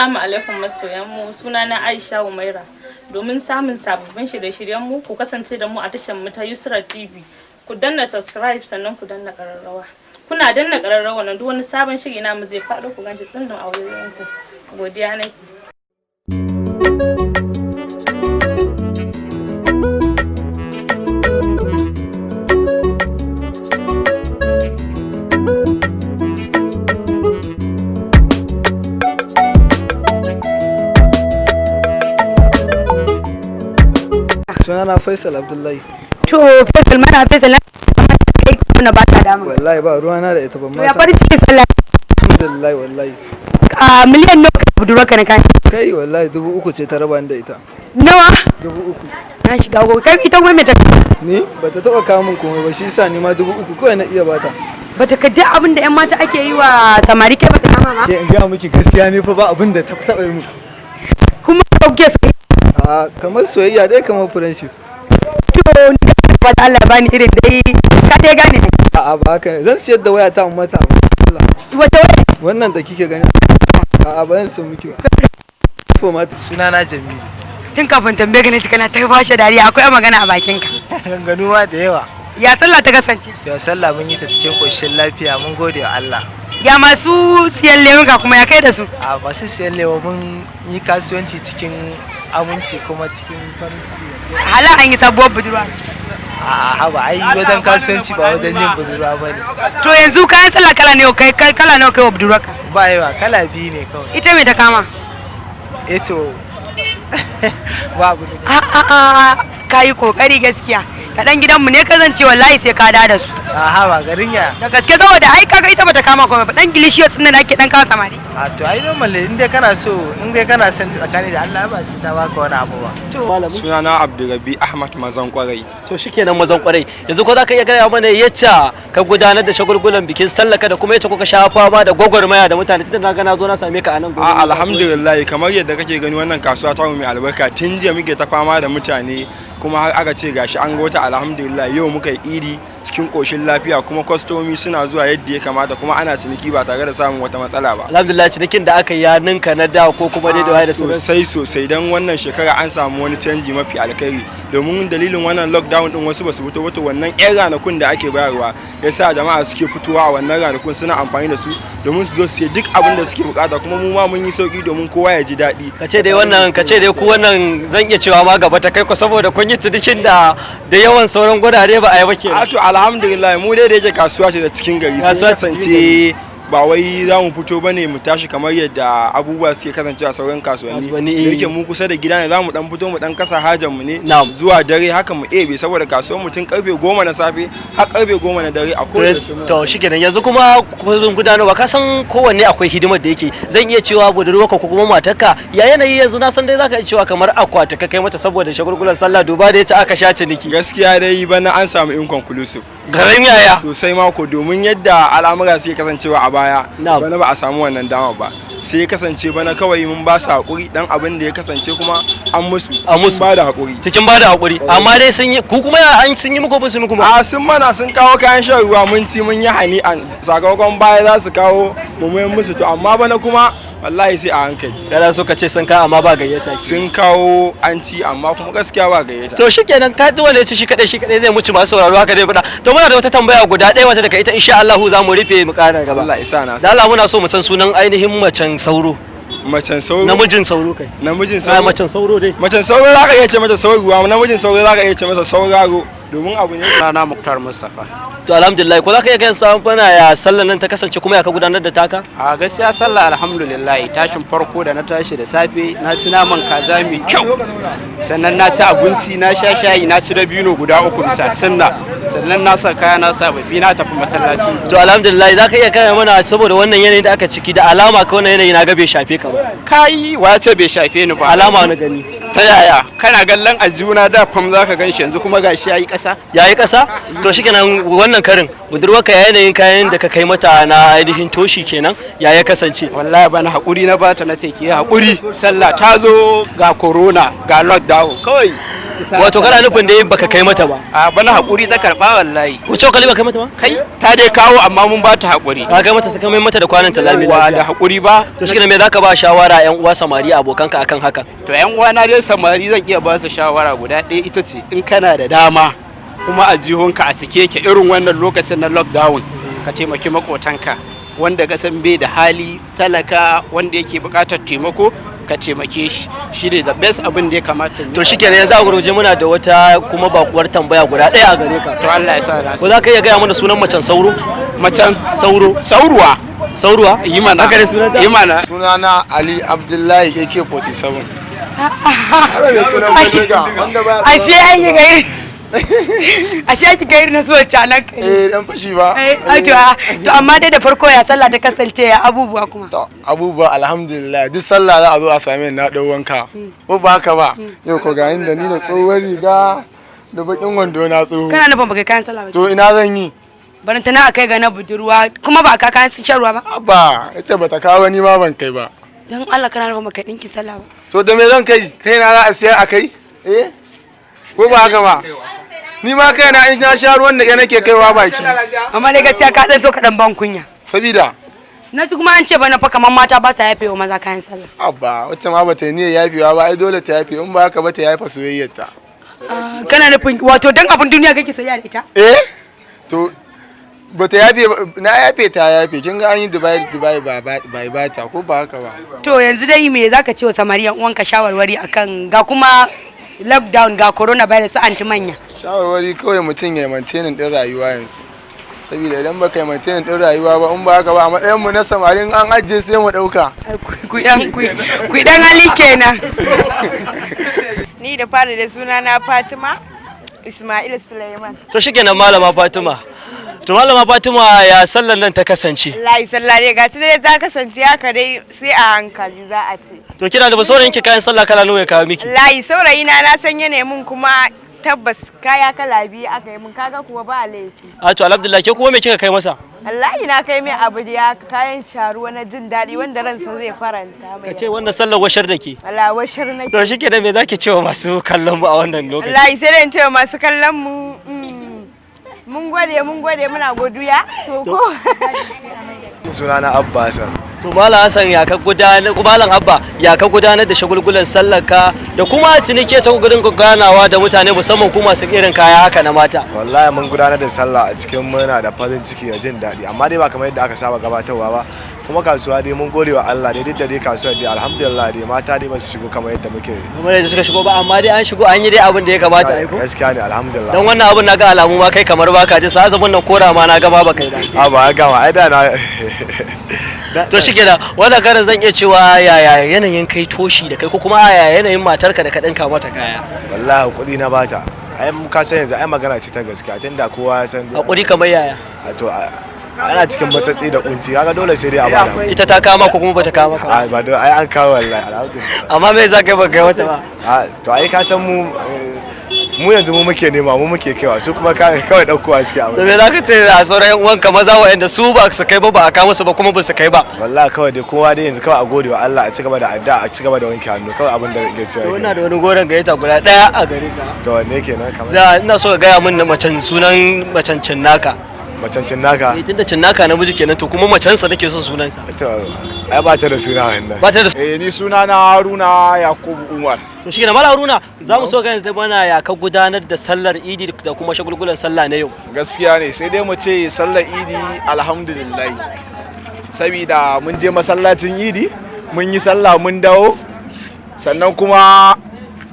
Assalamu alaikum masoyanmu, sunana Aisha Umaira. Domin samun sababbin shirye-shiryenmu ku kasance da mu a tashar mu ta Yusra TV. Ku danna subscribe sannan ku danna ƙararrawa. Kuna danna ƙararrawa nan duk wani sabon shiri namu zai faɗo ku ganshi tsindin a wayoyinku. Godiya nake. Sunana Faisal Abdullahi. To Faisal mana Faisal kai kuma ba ta damu. Wallahi ba ruwana da ita ban ma. Ya farin ciki sallah. Alhamdulillah wallahi. A miliyan nawa ka budurwa ka na kai? Kai wallahi 3,000 ce ta raba ni da ita. Nawa? 3,000. Na shiga go kai ita kuma me ta Ni bata taba kawo min komai ba shi yasa ni ma 3,000 kawai na iya bata. Bata kaddi abin da ƴan mata ake yi wa samari kai bata kama ba? Ke in ga miki gaskiya ne fa ba abin da ta taba yi min. Kuma dauke su A kamar soyayya dai kamar friendship. to ni ba Allah bani irin dai ka dai gane. A'a ba haka ne zan siyar da waya ta mata abu. Wata waya Wannan da kike gani. A'a ba zan san miki ba. Sunana Jamilu. tun kafin tambaye ka ne kana ta fashe dariya akwai magana a bakin ka. Ganganuwa da yawa. Ya sallah ta kasance? To sallah mun yi ta cikin koshin lafiya mun gode wa Allah. Ya masu siyan lemuka kuma ya kai da su? A masu siyan lewa mun yi kasuwanci cikin aminci kuma cikin farin ciki. Hala an yi sabuwar budurwa ce. A haba ai wajen kasuwanci ba wajen yin budurwa ba ne. To yanzu kayan sallah kala ne kai kala nawa kai wa budurwarka? Ba yawa kala biyu ne kawai. Ita me ta kama? To babu ne. Kayi kokari gaskiya. Kaɗan gidanmu ne ka zance wallahi sai ka da su. A haba garin ya. Da gaske saboda ai kaga ita bata kama komai ba dan gilishiyar sun da ake dan kawo samari. A to ai normal in dai kana son tsakani da Allah ba sai ta baka wani abu ba. Sunana Abdurrabi Ahmad Mazan Kwarai. To shikenan Mazan Kwarai. Yanzu ko zaka iya gaya mana yacca ka gudanar da shagulgulan bikin sallaka da kuma yacce kuka sha fama da gwagwarmaya da mutane tunda na ga na zo na same ka a nan A alhamdulillah kamar yadda kake gani wannan kasuwa ta mu mai albarka tun jiya muke ta fama da mutane kuma har aka ce gashi an ga wata alhamdulillah yau muka yi iri cikin koshin lafiya kuma kwastomi suna zuwa yadda ya kamata kuma ana ciniki ba tare da samun wata matsala ba. Alhamdulillah cinikin da aka yi ya ninka na da ko kuma dai da waye da sosai dan wannan shekara an samu wani canji mafi alkhairi domin dalilin wannan lockdown din wasu basu fito wato wannan yan ranakun da ake bayarwa yasa jama'a suke fitowa a wannan ranakun suna amfani da su domin su zo su duk abin da suke bukata kuma mu ma mun yi sauki domin kowa ya ji daɗi. Kace dai ku wannan zan iya cewa ma gaba ta kai ku saboda kun yi cinikin da yawan sauran gurare ba a yi ba kenan. To alhamdulillah mu dai da yake kasuwa ce da cikin gari sai kasance ba wai za mu fito bane mu tashi kamar yadda abubuwa suke kasance a sauran kasuwanni da yake mu kusa da gida ne za mu dan fito mu dan kasa hajar mu ne zuwa dare haka mu ebe saboda kasuwar mu tun karfe 10 na safe har karfe 10 na dare a kowace. To shikenan yanzu kuma kun gudanarwa ka san kowanne akwai hidimar da yake zan iya cewa budurwarka ko kuma matarka ya yanayi yanzu na san dai zaka iya cewa kamar akwata ka kai mata saboda shagulgulan sallah duba da yace aka sha ciniki. Gaskiya dai bana an samu inconclusive garin yaya sosai mako domin yadda al'amura suke kasancewa a baya bana ba a samu wannan dama ba sai ya kasance bana kawai mun ba su hakuri dan abin da ya kasance kuma an musu ba da hakuri cikin ba da hakuri amma dai sun yi ku kuma an sun yi muku ba su muku ba a sun mana sun kawo kayan shan ruwa mun ci mun yi hani an sakamakon baya za su kawo mu musu to amma bana kuma wallahi sai a hankali. Kana so ka ce sun kawo amma ba gayyata sun kawo an ci amma kuma gaskiya ba gayyata. To shikenan ka duk wanda ya ci shi kadai zai muci masu sauraro haka dai fada. To muna da wata tambaya guda ɗaya wata daga ita insha Allah za mu rufe mu ƙara gaba. Allah isa na. Da Allah muna so mu san sunan ainihin macen sauro. Macen sauro. Namijin sauro kai. Namijin sauro. Macen sauro dai. Macen sauro za ka iya ce mata sauruwa namijin sauro za ka iya ce masa sauraro domin abu ne. Sana Muktar Mustafa. To alhamdulillah ko za ka iya gaya sabon fana ya sallan nan ta kasance kuma ya ka gudanar da taka? A gaskiya sallah alhamdulillah tashin farko da na tashi da safe na ci naman kaza mai kyau sannan na ci abinci na sha shayi na ci dabino guda 3 bisa sunna sannan na sa kaya na sababbi na tafi masallaci. To alhamdulillah za ka iya gaya mana saboda wannan yanayin da aka ciki da alama ka wannan yanayi na ga bai shafe ka ba. Kai wace bai shafe ni ba. Alama na gani. Ta yaya kana gallan aljuna da fam zaka ganshi yanzu kuma gashi yayi kasa. Yayi kasa? To shikenan wannan karin budurwarka ya yanayin kayan da ka kai mata na ainihin toshi kenan ya ya kasance. Wallahi bana hakuri na bata nace ki hakuri sallah ta zo ga corona ga lockdown kawai wato kana nufin dai baka kai mata ba a bana hakuri ta karba wallahi. ko cokali baka kai mata ba Kai ta dai kawo amma mun ba ta hakuri. ka kai mata saka mai mata da kwanan ta lami Wa da hakuri ba. to shi me zaka ba shawara yan uwa samari abokanka akan haka To yan uwana dai samari zan iya ba su shawara guda ɗaya ita ce in kana da dama kuma a jihunka a sike ke irin wannan lokacin na lockdown ka taimaki makotanka wanda ka san bai da hali talaka wanda yake buƙatar taimako ka taimake shi shine the best abin da ya kamata to shikenan yanzu a gurguje muna da wata kuma bakuwar tambaya guda ɗaya a gare ka to Allah ya sa na ko za ka iya gaya mana sunan macen sauro macen sauro sauruwa yi mana haka ne sunanta yi mana sunana Ali Abdullahi AK47. ashe an yi gairi ashe ake gairi na so canan kai Dan fashi ba. to amma dai da farko ya sallah ta kasance ya abubuwa kuma To abubuwa alhamdulillah duk sallah za a zo a same ni na dau wanka. Ko ba haka ba? Yau ko ga inda ni da tsohuwar riga da bakin wando na tsoho. kana nufin baka kayan sallah ba To ina zan yi? baranta na akai ga na budurwa kuma ba ka kayan shan ruwa ba Abba, ita bata kawo ni ma ban kai ba. dan Allah kana nufin baka dinki sallah ba To da me zan kai? Kai na za a siya a kai? Ko ba haka ba? Ni ma kai na in na sha ruwan da nake kaiwa baki. amma dai gaskiya ka dan so ka dan ban kunya Sabida na ji kuma an ce bana fa kaman mata ba sa yafewa maza kayan sallah abba wacce ma bata yi niyyar yafewa ba ai dole ta yafe in ba haka ba ta yafa soyayyarta. kana nufin wato dan abin duniya kake soyayya da ita To bata yafe na yafe ta yafe kin ga an yi Dubai ba ta ko ba haka ba. to yanzu dai me zaka ce wa samariyan uwanka shawarwari akan ga kuma lockdown ga coronavirus anti manya Shawarwari kawai mutum ya maintain din rayuwa yanzu. Saboda idan baka yi maintain din rayuwa ba in ba haka ba a matsayin mu na samarin an ajiye sai mu dauka. ku dan hali kenan Ni da fara da suna na Fatima Ismail Suleiman. to shikenan malama Fatima to malama Fatima ya sallar nan ta kasance Wallahi sallare ga dai ta kasance haka dai sai a hankali za a ce. to kina da saurayin ki kayan sallah kala nawa ya kawo miki Wallahi saurayi na san yana mun kuma tabbas kaya kala biyu aka yi mun kaga kuwa ba laifi. a to alhamdulillah ke kuma me kika kai masa Wallahi na kai mai abu da kayan sharuwa na jin daɗi wanda ransa zai faranta mai. kace wannan sallar washar da ke Wallahi washar nake. to shikenan me zaki cewa masu kallon mu a wannan lokaci Wallahi sai dai in ce masu kallon mu mun gode muna godiya to ko Sunana Abba Hassan. to malam Hassan ya ka gudanar malam Abba ya ka gudanar da shagulgulan sallar ka da kuma cinike ta gurin ganawa da mutane musamman kuma su irin kaya haka na mata Wallahi mun gudanar da sallah a cikin murna da farin ciki da jin daɗi amma dai ba kamar yadda aka saba gabatarwa ba kuma kasuwa dai mun gode wa Allah dai duk da dai kasuwar dai alhamdulillah dai mata dai ba su shigo kamar yadda muke kamar yadda suka shigo ba amma dai an shigo an yi dai abin da ya kamata ai ko gaskiya ne alhamdulillah dan wannan abin naga alamu ma kai kamar baka ji sa azumin nan kora ma na ga ba kai ba a ba ga ma ai da na to shikenan wannan karin zan iya cewa yaya yanayin kai toshi da kai ko kuma yaya yanayin matarka da ka dinka mata kaya wallahi kuɗi na bata ai ka san yanzu ai magana ce ta gaskiya tunda kowa ya san hakuri kamar yaya to ana cikin matsatsi da kunci kaga dole sai dai a bada ita ta kama ko kuma bata kama ka ba da ai an kawo wallahi alhamdulillah amma me za ka ba kai wata ba to ai ka san mu yanzu mu muke nema mu muke kaiwa su kuma kawai daukowa suke abu to me zaka ce a sauran uwanka maza waɗanda su ba su kai ba ba a kawo musu ba kuma ba su kai ba wallahi kawai dai kowa dai yanzu kawai a gode wa Allah a cigaba da addu'a a cigaba da wanke hannu kawai abin da zai cewa to ina da wani goron gayyata guda daya a gare ka to wanne kenan kamar ina so ka gaya min macen sunan macen cinnaka macen cinnaka tunda cinnaka namiji kenan to kuma macen sa nake son sunan sa to ai ba ta da suna wannan ba ta da ni suna na Haruna Yakubu Umar to shi ne mala Haruna za mu so ga da mana ya ka gudanar da sallar Idi da kuma shagulgulan sallah na yau gaskiya ne sai dai mu ce sallar Idi alhamdulillah saboda mun je masallacin Idi mun yi sallah mun dawo sannan kuma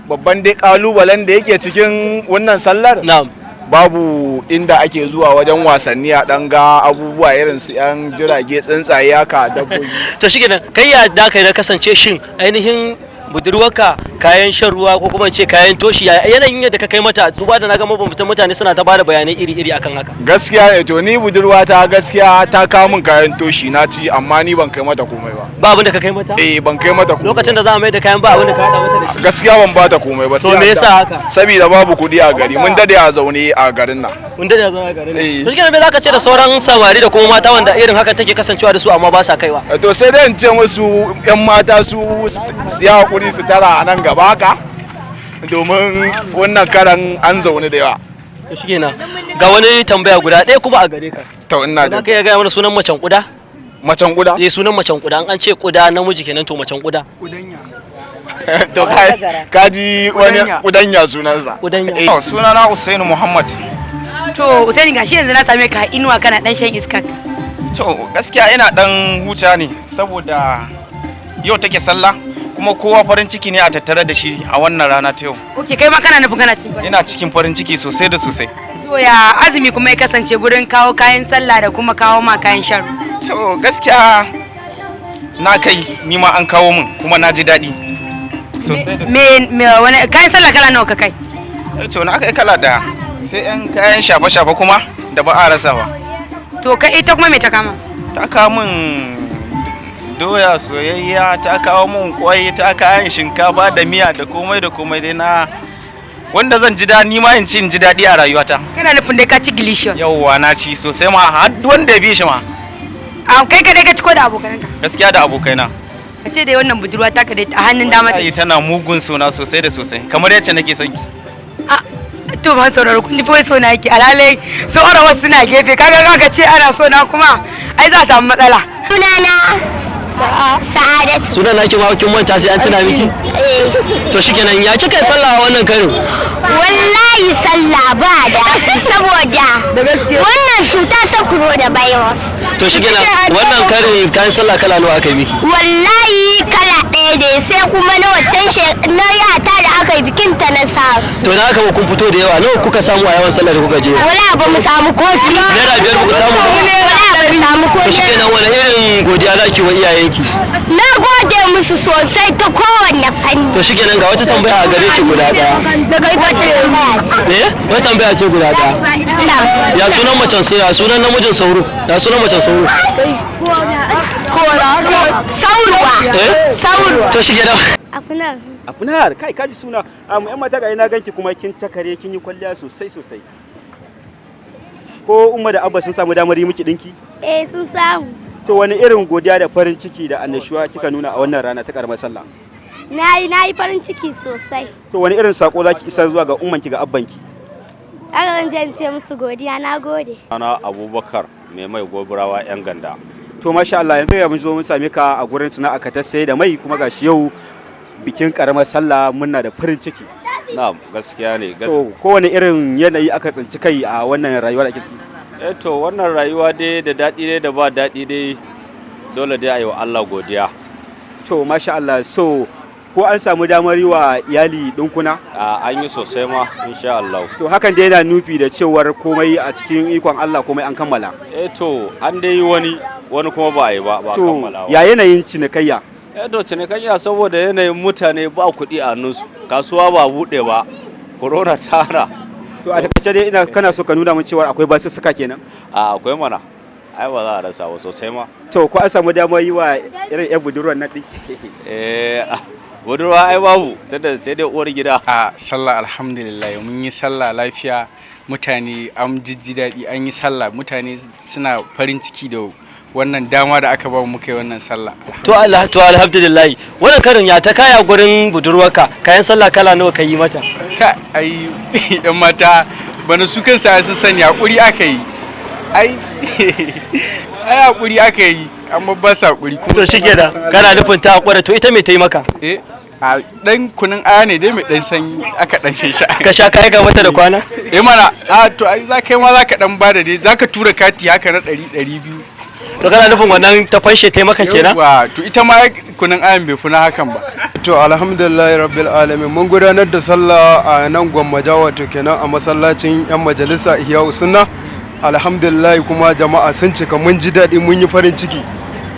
babban dai kalubalen da yake cikin wannan sallar na'am babu inda ake zuwa wajen wasanni a dan ga abubuwa irin su yan jirage tsuntsaye haka dabbobi to shi kenan kai ya da kai na kasance shin ainihin budurwarka kayan shan ruwa ko kuma ce kayan toshi yanayin yadda ka kai mata duba da na ga mabambantan mutane suna ta bada bayanai iri-iri akan haka gaskiya ne to ni budurwa ta gaskiya ta kawo min kayan toshi na ci amma ni ban kai mata komai ba ba abin da ka kai mata ban kai mata komai lokacin da za a mai da kayan ba abin da ka hada mata da shi gaskiya ban bata komai ba to me yasa haka saboda babu kudi a gari mun dade a zaune a garin nan mun dade a zaune a garin nan to shikenan me zaka ce da sauran samari da kuma mata wanda irin haka take kasancewa da su amma ba sa kaiwa to sai dai in ce musu yan mata su ya hakuri su tara a nan gaba haka domin wannan karan an zaune da yawa. To shikenan. Ga wani tambaya guda ɗaya kuma a gare ka. To ina da. Ka ya gaya mana sunan macen kuda? Macen kuda? Sunan macen kuda. An ce kuda namiji kenan to macen kuda. Kudanya. To kaji wani kudanya sunansa. Kudanya. Sunana Usainu Muhammad. To Usaini gashi yanzu na same ka inuwa kana dan shan iska. To gaskiya ina dan huta ne saboda yau take sallah kuma kowa farin ciki ne a tattare da shi a wannan rana ta yau. Okay, kai ma kana nufin kana cikin farin ciki? Ina cikin farin ciki sosai da sosai. To ya azumi kuma ya kasance gurin kawo kayan sallah da kuma kawo ma kayan shan? To gaskiya na kai ni ma an kawo min kuma na ji daɗi. Sosai da sosai. Me wani kayan sallah kala nawa ka kai? To na kai kala ɗaya. Sai yan kayan shafe-shafe kuma da ba a rasa ba. To kai ita kuma me ta kama? Ta kawo min doya soyayya, ta kawo min kwai, ta kayan shinkafa da miya da komai dai na wanda zan ji daɗi ma in ji daɗi a rayuwata. Kana nufin dai ka ci delicious? Yawwa na ci sosai ma har wanda ya bi shi ma. Kai kadai ka ci ko da abokananka? Gaskiya da abokaina. Ka ce dai wannan budurwa ta ka dai a hannun dama ta. Tana mugun sona sosai da sosai kamar yacce nake son ki. To ba sauraro kun ji fa so na yake alalai so ara wasu suna gefe kaga ce ana so na kuma ai za a samu matsala. Sunana Sa'adat. Sunan naki ma kin manta sai an tuna miki? To shikenan ya kika sallah a wannan karin? Wallahi sallah ba da saboda wannan cuta ta coronavirus. To shikenan wannan karin kayan sallah kala nawa aka yi miki? Wallahi kala ɗaya ne sai kuma na wancan na yata da aka yi bikin ta na sa su. To na haka kun fito da yawa nawa kuka samu a yawan sallah da kuka je? Wala ba mu samu kofi. Naira 5 kuka samu? To shikenan wani irin godiya za ki wa iyayenki? Na gode musu sosai ta kowanne fanni. To shikenan ga wata tambaya a gare ki guda ɗaya. Wata tambaya ce guda ɗaya. Ya sunan macen sauro? Ya sunan namijin sauro? Ya sunan macen sauro? Sauruwa. Sauruwa. To shikenan. Afunar kai kaji suna mu yan mata ga ina ganki kuma kin takare kin yi kwalliya sosai. Ko Umma da Abba sun samu damar yi miki dinki? Sun samu. To wani irin godiya da farin ciki da annashuwa kika nuna a wannan rana ta karamar sallah? Na yi farin ciki sosai. To wani irin sako zaki isar zuwa ga ummanki ga abbanki? Aka zan ce musu godiya, na gode. Ana Abubakar mai goburawa yan ganda. To masha Allah yanzu ya mun zo mun same ka a gurin sana'a ka ta sai da mai kuma gashi yau bikin karamar sallah muna da farin ciki. Na'am gaskiya ne. To kowane irin yanayi aka tsinci kai a wannan rayuwa da ake ciki? To wannan rayuwa dai da daɗi dai da ba daɗi dai dole dai a yi wa Allah godiya. To masha Allah so ko an samu damar yi wa iyali ɗinkuna? An yi sosai ma insha Allah. To hakan dai yana nufi da cewar komai a cikin ikon Allah komai an kammala? To an dai yi wani kuma ba a yi ba kammala. To ya yanayin cinikayya? To cinikayya saboda yanayin mutane ba kuɗi a hannunsu kasuwa ba buɗe ba corona ta hana. To a takaice dai ina kana so ka nuna min cewa akwai basussuka kenan? Akwai mana. Ai ba za a rasa ba sosai ma. To ko an samu damar yi wa irin yan budurwar nan din? Budurwa ai babu tunda sai dai uwar gida. Sallah alhamdulillah mun yi sallah lafiya mutane an jijji daɗi an yi sallah mutane suna farin ciki da wannan dama da aka ba mu muka yi wannan sallah. To alhamdulillah wannan karin ya ta kaya gurin budurwarka kayan sallah kala nawa ka yi mata? Ai yan mata bana su kansa sun sani hakuri aka yi. Ai hakuri aka yi amma ba sa hakuri. To shikenan kana nufin ta hakura to ita me ta yi maka? A dan kunun aya ne dai mai dan sanyi aka dan shan sha. Ka sha kai ga mata da kwana? Mana to ai za kai ma za ka dan bada dai za ka tura kati haka na 100-200. To kana nufin wannan ta fanshe ta maka kenan? To ita ma kunun ayan bai funa hakan ba. To alhamdulillah rabbil alamin mun gudanar da sallah a nan Gwammaja wato kenan a masallacin yan majalisa Ihya'u Sunna. Alhamdulillah kuma jama'a sun cika mun ji daɗi mun yi farin ciki.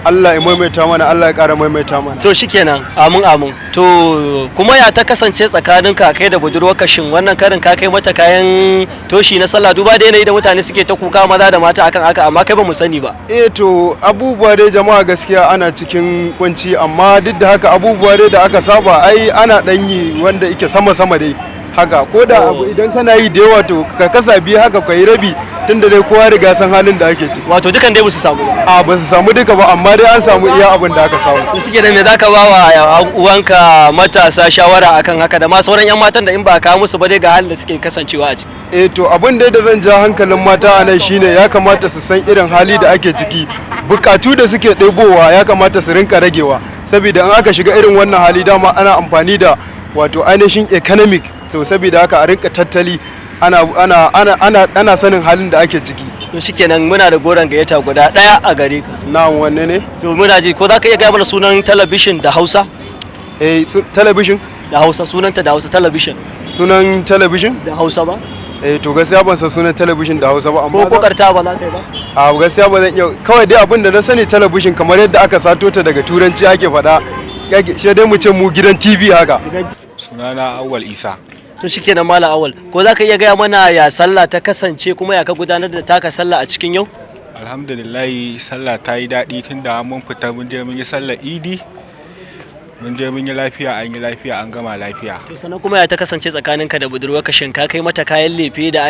Allah ya maimaita mana Allah ya ƙara maimaita mana. To shikenan amin. To kuma ya ta kasance tsakaninka kai da budurwarka shin wannan karin ka kai mata kayan toshi na sallah duba da yanayi da mutane suke ta kuka maza da mata akan haka amma kai ba mu sani ba. To abubuwa dai jama'a gaskiya ana cikin kunci amma duk da haka abubuwa dai da aka saba ai ana dan yi wanda yake sama dai haka ko da abu idan kana yi da yawa to ka kasa biyu haka ka yi rabi tunda dai kowa riga san halin da ake ciki. Wato dukan dai ba su samu ba. A ba su samu duka ba amma dai an samu iya abin da aka samu. To shike da me zaka ba wa uwanka matasa shawara akan haka da ma sauran yan matan da in ba ka musu ba dai ga halin da suke kasancewa a ciki. To abin da zan ja hankalin mata a nan shine ya kamata su san irin hali da ake ciki. Bukatu da suke ɗebowa ya kamata su rinka ragewa saboda in aka shiga irin wannan hali dama ana amfani da wato ainihin economic so saboda haka a rinka tattali ana sanin halin da ake ciki. To shikenan muna da goron gayyata guda ɗaya a gare ka. Na'am wanne ne? To muna ji ko za ka iya gaya mana sunan talabishin da Hausa? Talabishin? Da Hausa sunanta da Hausa talabishin. Sunan talabishin? Da Hausa ba? To gaskiya ban san sunan talabishin da Hausa ba amma ko kokarta ba za ka yi ba? A gaskiya ba zan iya kawai dai abin da na sani talabishin kamar yadda aka sato ta daga turanci ake faɗa shi dai mu ce mu gidan TV haka. Sunana Awwal Isa. To shikenan Malam Awwal ko za ka iya gaya mana ya sallah ta kasance kuma ya ka gudanar da taka sallah a cikin yau? Alhamdulillah sallah ta yi daɗi tunda mun fita mun je mun yi sallar Idi. Mun je mun yi lafiya an yi lafiya an gama lafiya. To sannan kuma ya ta kasance tsakaninka da budurwarka shin ka kai mata kayan lefe da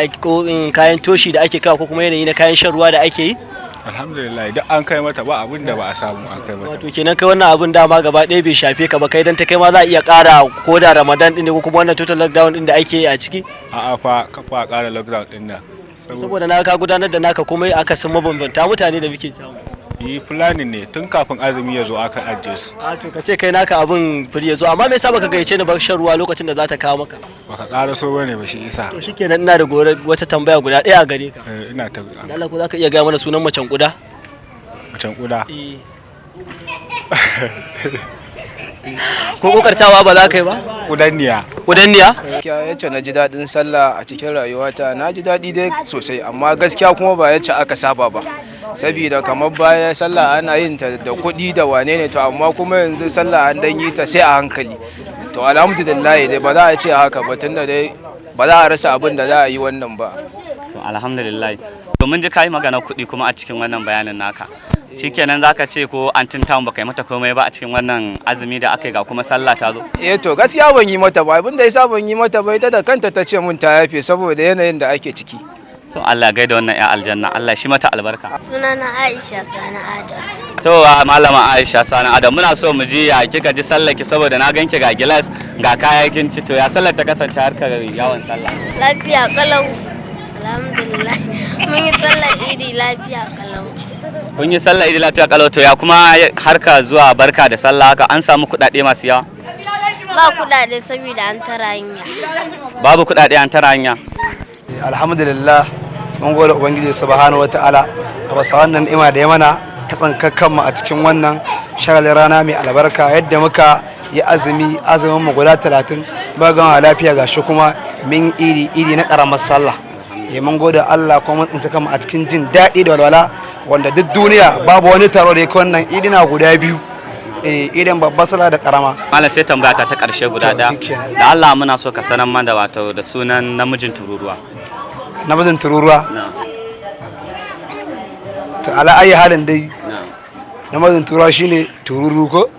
kayan toshi da ake kawo ko kuma yanayi na kayan shan ruwa da ake yi? Alhamdulillah duk an kai mata ba abin da ba a samu an kai mata. Wato kenan kai wannan abin dama gaba ɗaya bai shafe ka ba kai dan ta kai ma za a iya ƙara ko da Ramadan din ne ko kuma wannan total lockdown din da ake yi a ciki? A'a fa ka fa ƙara lockdown din nan. Saboda na ka gudanar da naka kuma akasin mabambanta mutane da muke samu. Yi fulani ne tun kafin azumi ya zo aka ajiye su. A to ka ce kai naka abin firi ya zo amma me yasa baka gayyace ni ba shan ruwa lokacin da za ta kawo maka? Baka ƙara so bane ba shi isa. To shikenan ina da wata tambaya guda ɗaya a gare ka. Ina ta. Allah ko zaka iya gaya mana sunan macen kuda? Macen kuda? Ko kokartawa ba za ka yi ba? Kudanniya. Kudanniya? Gaskiya yace na ji daɗin sallah a cikin rayuwata na ji daɗi dai sosai amma gaskiya kuma ba yace aka saba ba. Saboda kamar baya sallah ana yin ta da kuɗi da wane ne to amma kuma yanzu sallah an dan yi ta sai a hankali. To alhamdulillah dai ba za a ce haka ba tunda dai ba za a rasa abin da za a yi wannan ba. To alhamdulillah. To mun ji kai magana kuɗi kuma a cikin wannan bayanin naka. Shikenan zaka ce ko an tinta baka yi mata komai ba a cikin wannan azumi da aka yi ga kuma sallah ta zo. To gaskiya ban yi mata ba abin da yasa ban yi mata ba ita da kanta ta ce mun ta yafe saboda yanayin da ake ciki. To Allah gaida wannan ya aljanna Allah shi mata albarka. Sunana Aisha Sani Adam. To malama Aisha Sani Adam muna so mu ji ya kika ji sallar ki saboda na ganki ga gilas ga kayakin ci to ya sallar ta kasance harkar yawon sallah. Lafiya kalau. Alhamdulillah. Mun yi sallar Idi lafiya kalau. Kun yi sallar Idi lafiya kalau to ya kuma harka zuwa barka da sallah haka an samu kuɗaɗe masu yawa? Ba kuɗaɗe saboda an tara hanya. Babu kuɗaɗe an tara hanya. Alhamdulillah mun gode ubangiji subhanahu wataala a basa wannan ni'ima da ya mana ta tsankakkan mu a cikin wannan shagalin rana mai albarka yadda muka yi azumin mu guda 30 ba gama lafiya gashi kuma min iri na karamar sallah mun gode Allah kuma mun tsinta kanmu a cikin jin daɗi da walwala wanda duk duniya babu wani taro da yake wannan idina guda biyu idan babbar sallah da karama. Malam sai tambaya ta karshe guda da Allah muna so ka sanar mana wato da sunan namijin tururuwa. Namijin tururuwa? To ala ayi halin dai namijin tururuwa shine tururu ko?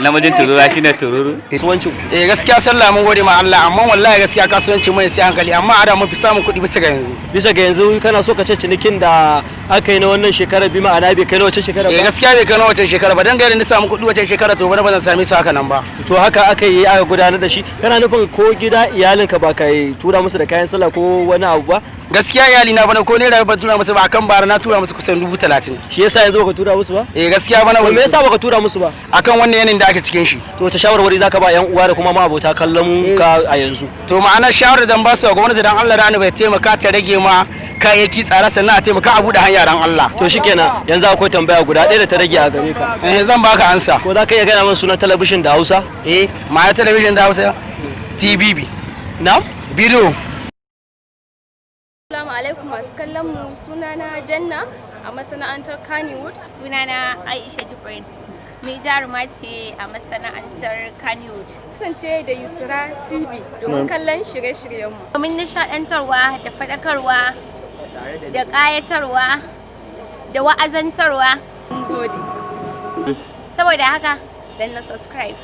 Namijin tururuwa shine tururu. Kasuwancin gaskiya sallah mun gode ma Allah amma wallahi gaskiya kasuwanci mai sai hankali amma a da mun fi samun kuɗi bisa ga yanzu. Bisa ga yanzu kana so ka ce cinikin da aka yi na wannan shekara bi ma'ana bai kai na wacce shekara ba? Gaskiya bai kai na wacce shekara ba dan ga yadda na samu kuɗi wacce shekara to bana ba zan same su haka nan ba. To haka aka yi aka gudanar da shi kana nufin ko gida iyalinka ba ka tura musu da kayan sallah ko wani abu ba? Gaskiya iyali na bana ko ne da ban tura musu ba akan bara na tura musu kusan 30,000. Shi yasa yanzu baka tura musu ba? Gaskiya bana me yasa baka tura musu ba? Akan wannan yanayin da ake cikin shi. To wace shawarwari zaka ba yan uwa da kuma ma abota kallon ka a yanzu? To ma'ana shawarar da ba su ga gwamnati dan Allah rani bai taimaka ta rage ma kayayyaki tsara sannan a taimaka a buɗe hanya dan Allah. To shikenan yanzu akwai tambaya guda ɗaya da ta rage a gare ka. Zan baka ansa. Ko za ka iya gaya min sunan talabishin da Hausa? Ma'ana talabishin da Hausa TBB. Na'am? Bidiyo. Assalamu alaikum masu kallon mu sunana Janna a masana'antar Kannywood. Sunana Aisha Jibrin. Ni jaruma ce a masana'antar Kannywood. Kasance da Yusra TV domin kallon shirye-shiryenmu. Domin nishaɗantarwa da faɗakarwa da ƙayatarwa da wa'azantarwa. Mun gode. Saboda haka, dan na subscribe.